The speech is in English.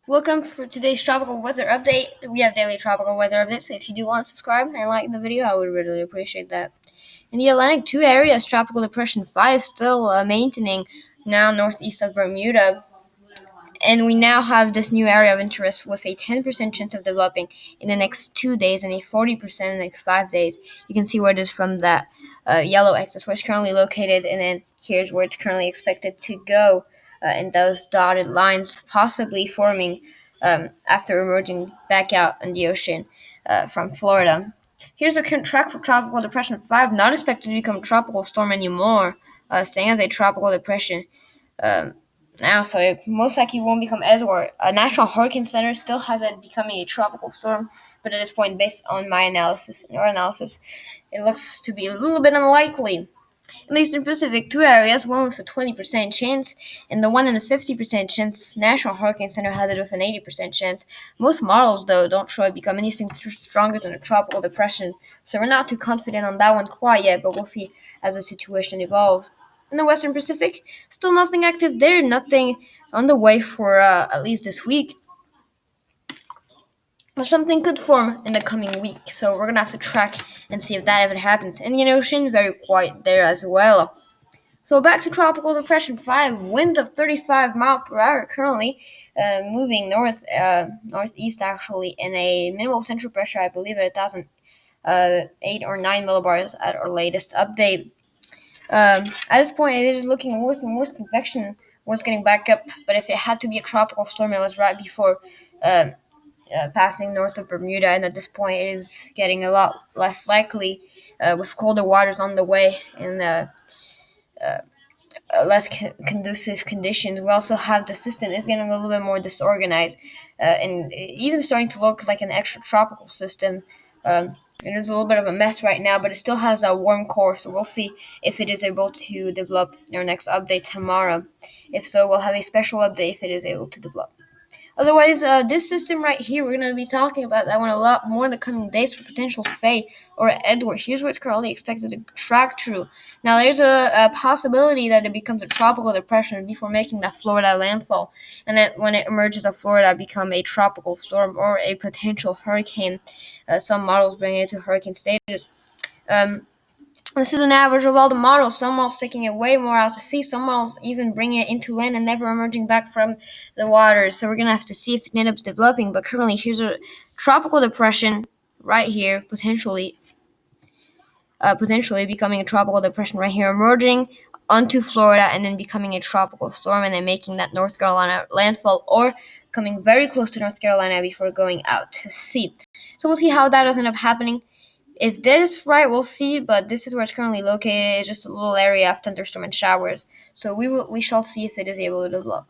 Welcome for today's tropical weather update. We have daily tropical weather updates, so if you do want to subscribe and like the video, I would really appreciate that. In the Atlantic, two areas, Tropical Depression 5 still maintaining now northeast of Bermuda, and we now have this new area of interest with a 10% chance of developing in the next 2 days and a 40% in the next 5 days. You can see where it is from that yellow axis where it's currently located, and then here's where it's currently expected to go in those dotted lines, possibly forming after emerging back out in the ocean from Florida. Here's the current track for Tropical Depression 5, not expected to become a tropical storm anymore, staying as a tropical depression. Um, Now, so it most likely won't become Edward. A National Hurricane Center still has it becoming a tropical storm, but at this point, based on my analysis and our analysis, it looks to be a little bit unlikely. In the Eastern Pacific, two areas, one with a 20% chance and the one in a 50% chance. National Hurricane Center has it with an 80% chance. Most models, though, don't show it become anything stronger than a tropical depression, so we're not too confident on that one quite yet, but we'll see as the situation evolves. In the Western Pacific, still nothing active there, nothing on the way for at least this week. But something could form in the coming week, so we're gonna have to track and see if that ever happens. Indian Ocean, very quiet there as well. So back to Tropical Depression 5, winds of 35 miles per hour currently moving northeast actually, in a minimal central pressure, I believe, at 1,008 or 9 millibars at our latest update. At this point, it is looking worse and worse. Convection was getting back up, but if it had to be a tropical storm, it was right before passing north of Bermuda, and at this point, it is getting a lot less likely with colder waters on the way and less conducive conditions. We also have the system is getting a little bit more disorganized and even starting to look like an extra tropical system. It is a little bit of a mess right now, but it still has a warm core, so we'll see if it is able to develop in our next update tomorrow. If so, we'll have a special update if it is able to develop. Otherwise, this system right here, we're going to be talking about that one a lot more in the coming days for potential Faye or Edward. Here's what's currently expected to track through. Now, there's a possibility that it becomes a tropical depression before making that Florida landfall, and that when it emerges of Florida, become a tropical storm or a potential hurricane. Some models bring it to hurricane status. Um, this is an average of all the models. Some models taking it way more out to sea. Some models even bringing it into land and never emerging back from the waters. So we're going to have to see if it ends up developing. But currently, here's a tropical depression right here, potentially becoming a tropical depression right here, emerging onto Florida and then becoming a tropical storm and then making that North Carolina landfall or coming very close to North Carolina before going out to sea. So we'll see how that does end up happening. If that is right, we'll see, but this is where it's currently located. It's just a little area of thunderstorm and showers. So we shall see if it is able to develop.